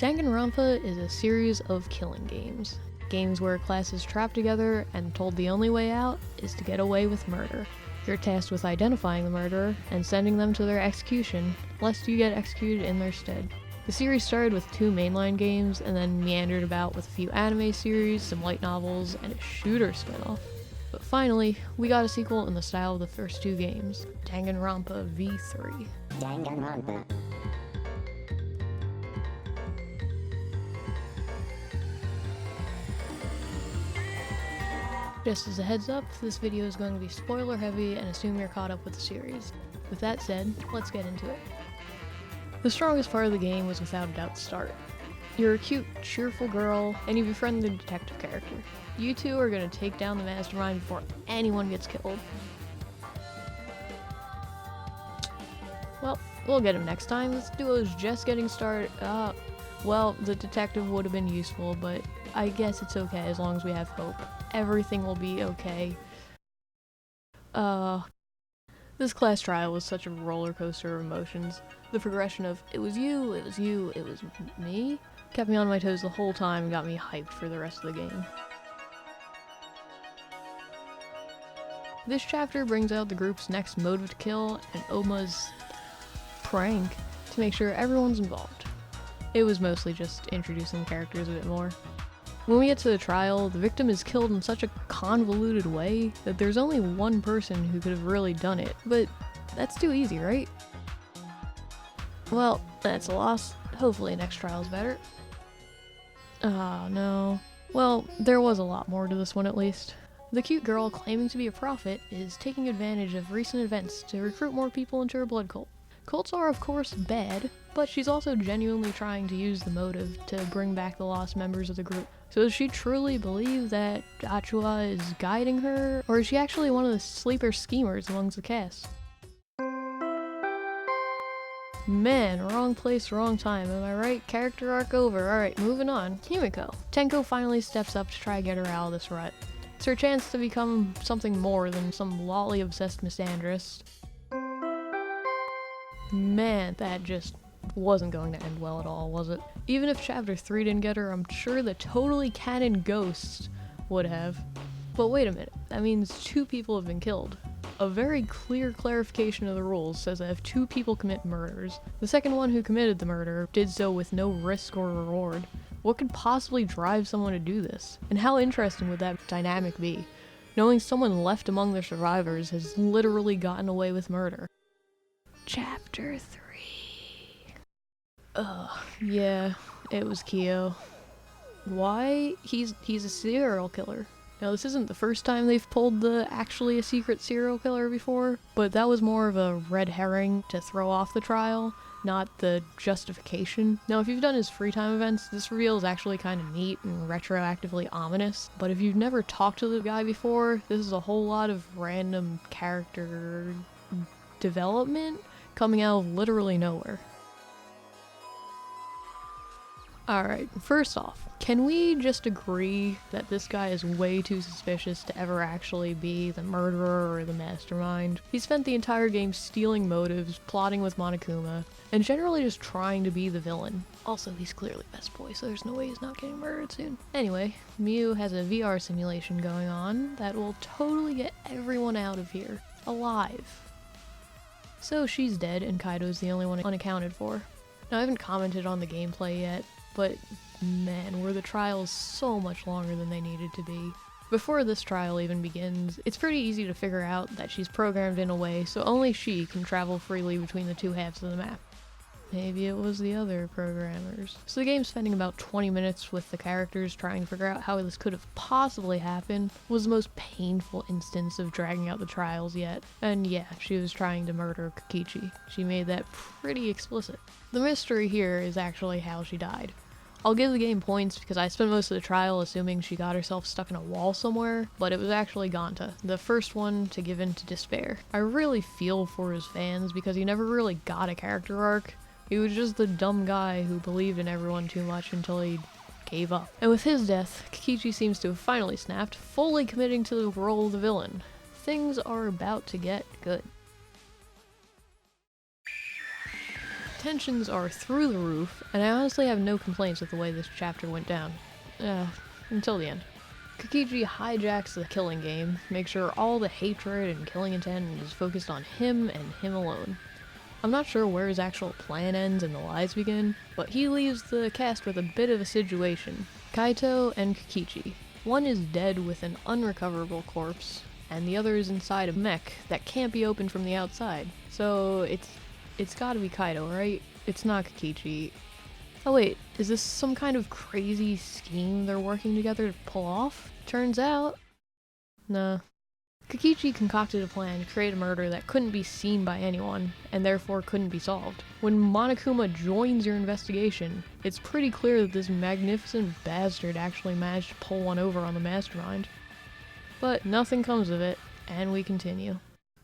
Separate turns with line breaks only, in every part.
Danganronpa is a series of killing games. Games where a class is trapped together and told the only way out is to get away with murder. You're tasked with identifying the murderer and sending them to their execution, lest you get executed in their stead. The series started with 2 mainline games and then meandered about with a few anime series, some light novels, and a shooter spinoff. But finally, we got a sequel in the style of the first 2 games, Danganronpa V3.
Danganronpa.
Just as a heads up, this video is going to be spoiler heavy and assume you're caught up with the series. With that said, let's get into it. The strongest part of the game was without a doubt the start. You're a cute, cheerful girl, and you befriend the detective character. You two are going to take down the mastermind before anyone gets killed. Well, we'll get him next time. This duo is just getting started. Well, the detective would have been useful, but I guess it's okay as long as we have hope. Everything will be okay. This class trial was such a roller coaster of emotions. The progression of it was you, it was you, it was me kept me on my toes the whole time and got me hyped for the rest of the game. This chapter brings out the group's next motive to kill and Oma's prank to make sure everyone's involved. It was mostly just introducing the characters a bit more. When we get to the trial, the victim is killed in such a convoluted way that there's only one person who could have really done it, but that's too easy, right? Well, that's a loss. Hopefully next trial's better. Ah, no. Well, there was a lot more to this one at least. The cute girl claiming to be a prophet is taking advantage of recent events to recruit more people into her blood cult. Cults are of course bad, but she's also genuinely trying to use the motive to bring back the lost members of the group. So does she truly believe that Achua is guiding her, or is she actually one of the sleeper schemers amongst the cast? Man, wrong place, wrong time, am I right? Character arc over, alright, moving on. Himiko. Tenko finally steps up to try to get her out of this rut. It's her chance to become something more than some lolly-obsessed misandrist. Man, that just wasn't going to end well at all, was it? Even if Chapter 3 didn't get her, I'm sure the totally canon ghosts would have. But wait a minute, that means 2 people have been killed. A very clear clarification of the rules says that if 2 people commit murders, the second one who committed the murder did so with no risk or reward. What could possibly drive someone to do this? And how interesting would that dynamic be? Knowing someone left among the survivors has literally gotten away with murder. Chapter 3. Yeah, it was Kyo. Why? He's a serial killer. Now, this isn't the first time they've pulled the actually a secret serial killer before, but that was more of a red herring to throw off the trial, not the justification. Now, if you've done his free time events, this reveal is actually kind of neat and retroactively ominous, but if you've never talked to the guy before, this is a whole lot of random character development coming out of literally nowhere. Alright, first off, can we just agree that this guy is way too suspicious to ever actually be the murderer or the mastermind? He spent the entire game stealing motives, plotting with Monokuma, and generally just trying to be the villain. Also, he's clearly best boy, so there's no way he's not getting murdered soon. Anyway, Miu has a VR simulation going on that will totally get everyone out of here, alive. So she's dead, and Kaido's the only one unaccounted for. Now, I haven't commented on the gameplay yet, but man, were the trials so much longer than they needed to be. Before this trial even begins, it's pretty easy to figure out that she's programmed in a way so only she can travel freely between the 2 halves of the map. Maybe it was the other programmers. So the game spending about 20 minutes with the characters trying to figure out how this could have possibly happened was the most painful instance of dragging out the trials yet. And yeah, she was trying to murder Kokichi. She made that pretty explicit. The mystery here is actually how she died. I'll give the game points because I spent most of the trial assuming she got herself stuck in a wall somewhere, but it was actually Ganta, the first one to give in to despair. I really feel for his fans because he never really got a character arc. He was just the dumb guy who believed in everyone too much until he gave up. And with his death, Kokichi seems to have finally snapped, fully committing to the role of the villain. Things are about to get good. Tensions are through the roof, and I honestly have no complaints with the way this chapter went down. Until the end. Kokichi hijacks the killing game, makes sure all the hatred and killing intent is focused on him and him alone. I'm not sure where his actual plan ends and the lies begin, but he leaves the cast with a bit of a situation. Kaito and Kokichi. One is dead with an unrecoverable corpse, and the other is inside a mech that can't be opened from the outside. So it's gotta be Kaito, right? It's not Kokichi. Oh wait, is this some kind of crazy scheme they're working together to pull off? Turns out, nah. Kokichi concocted a plan to create a murder that couldn't be seen by anyone, and therefore couldn't be solved. When Monokuma joins your investigation, it's pretty clear that this magnificent bastard actually managed to pull one over on the mastermind. But nothing comes of it, and we continue.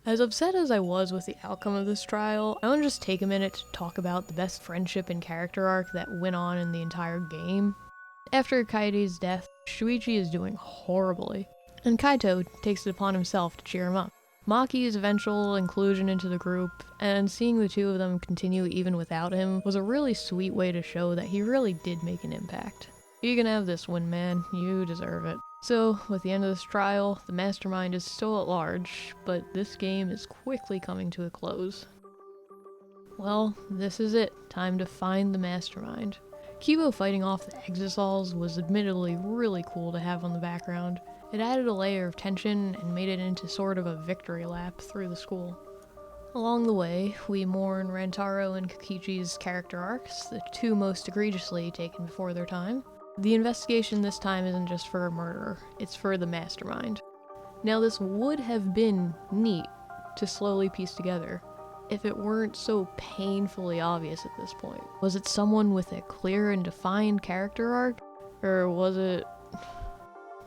As upset as I was with the outcome of this trial, I want to just take a minute to talk about the best friendship and character arc that went on in the entire game. After Kaede's death, Shuichi is doing horribly, and Kaito takes it upon himself to cheer him up. Maki's eventual inclusion into the group, and seeing the two of them continue even without him, was a really sweet way to show that he really did make an impact. You can have this one, man. You deserve it. So, with the end of this trial, the mastermind is still at large, but this game is quickly coming to a close. Well, this is it. Time to find the mastermind. Kibo fighting off the Exisals was admittedly really cool to have on the background. It added a layer of tension and made it into sort of a victory lap through the school. Along the way, we mourn Rantaro and Kokichi's character arcs, the two most egregiously taken before their time. The investigation this time isn't just for a murderer, it's for the mastermind. Now this would have been neat to slowly piece together, if it weren't so painfully obvious at this point. Was it someone with a clear and defined character arc? Or was it...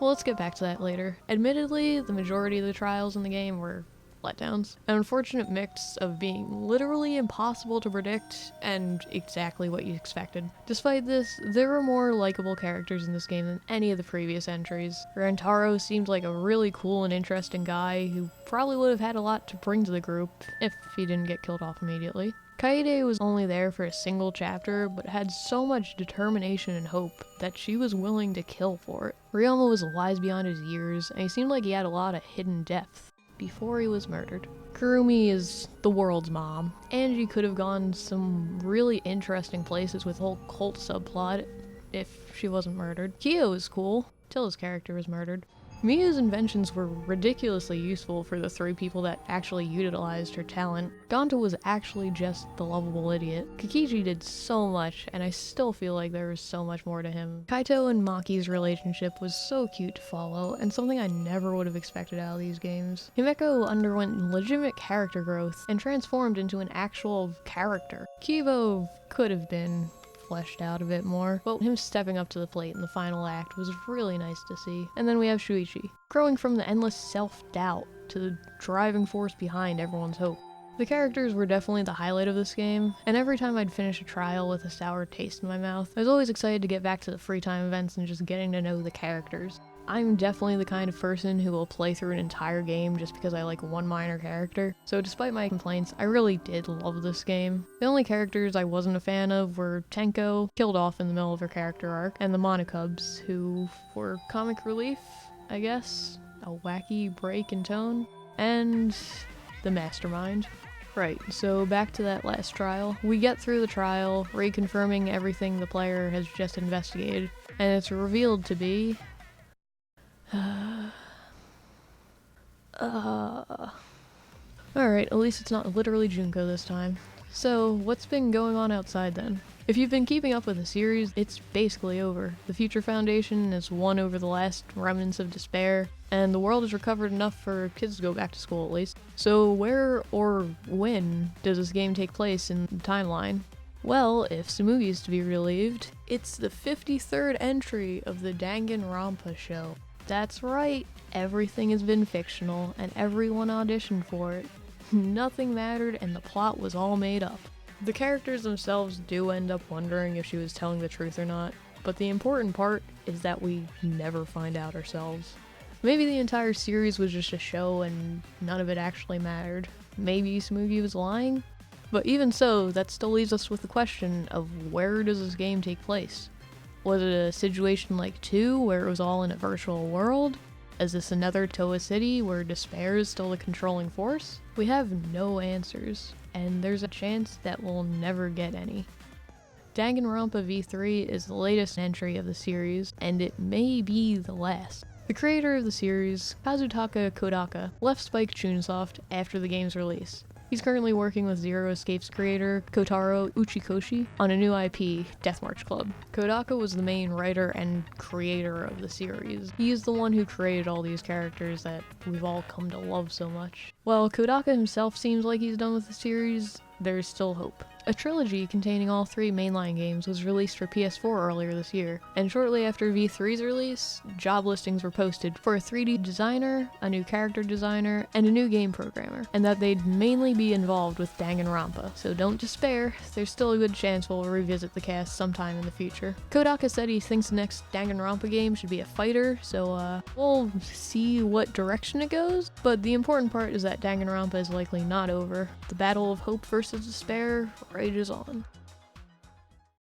Well, let's get back to that later. Admittedly, the majority of the trials in the game were letdowns. An unfortunate mix of being literally impossible to predict and exactly what you expected. Despite this, there were more likable characters in this game than any of the previous entries. Rantaro seemed like a really cool and interesting guy who probably would have had a lot to bring to the group if he didn't get killed off immediately. Kaede was only there for a single chapter, but had so much determination and hope that she was willing to kill for it. Ryoma was wise beyond his years, and he seemed like he had a lot of hidden depth before he was murdered. Kurumi is the world's mom. Angie could have gone some really interesting places with the whole cult subplot if she wasn't murdered. Kyo is cool, till his character was murdered. Mia's inventions were ridiculously useful for the three people that actually utilized her talent. Gonta was actually just the lovable idiot. Kokichi did so much, and I still feel like there was so much more to him. Kaito and Maki's relationship was so cute to follow, and something I never would have expected out of these games. Himeko underwent legitimate character growth, and transformed into an actual character. Kibo could have been fleshed out a bit more, but him stepping up to the plate in the final act was really nice to see. And then we have Shuichi, growing from the endless self-doubt to the driving force behind everyone's hope. The characters were definitely the highlight of this game, and every time I'd finish a trial with a sour taste in my mouth, I was always excited to get back to the free time events and just getting to know the characters. I'm definitely the kind of person who will play through an entire game just because I like one minor character, so despite my complaints, I really did love this game. The only characters I wasn't a fan of were Tenko, killed off in the middle of her character arc, and the Monokubs, who were comic relief, I guess, a wacky break in tone, and the mastermind. Right, so back to that last trial. We get through the trial, reconfirming everything the player has just investigated, and it's revealed to be... Alright, at least it's not literally Junko this time. So, what's been going on outside then? If you've been keeping up with the series, it's basically over. The Future Foundation has won over the last remnants of despair, and the world has recovered enough for kids to go back to school at least. So where or when does this game take place in the timeline? Well, if Tsumugi is to be relieved, it's the 53rd entry of the Danganronpa show. That's right, everything has been fictional, and everyone auditioned for it. Nothing mattered, and the plot was all made up. The characters themselves do end up wondering if she was telling the truth or not, but the important part is that we never find out ourselves. Maybe the entire series was just a show and none of it actually mattered. Maybe Tsumugi was lying? But even so, that still leaves us with the question of where does this game take place? Was it a situation like 2, where it was all in a virtual world? Is this another Toa City where despair is still the controlling force? We have no answers, and there's a chance that we'll never get any. Danganronpa V3 is the latest entry of the series, and it may be the last. The creator of the series, Kazutaka Kodaka, left Spike Chunsoft after the game's release. He's currently working with Zero Escape's creator, Kotaro Uchikoshi, on a new IP, Death March Club. Kodaka was the main writer and creator of the series. He is the one who created all these characters that we've all come to love so much. While Kodaka himself seems like he's done with the series, there's still hope. A trilogy containing all 3 mainline games was released for PS4 earlier this year, and shortly after V3's release, job listings were posted for a 3D designer, a new character designer, and a new game programmer, and that they'd mainly be involved with Danganronpa, so don't despair, there's still a good chance we'll revisit the cast sometime in the future. Kodaka said he thinks the next Danganronpa game should be a fighter, so we'll see what direction it goes, but the important part is that Danganronpa is likely not over. The battle of hope versus despair rages on.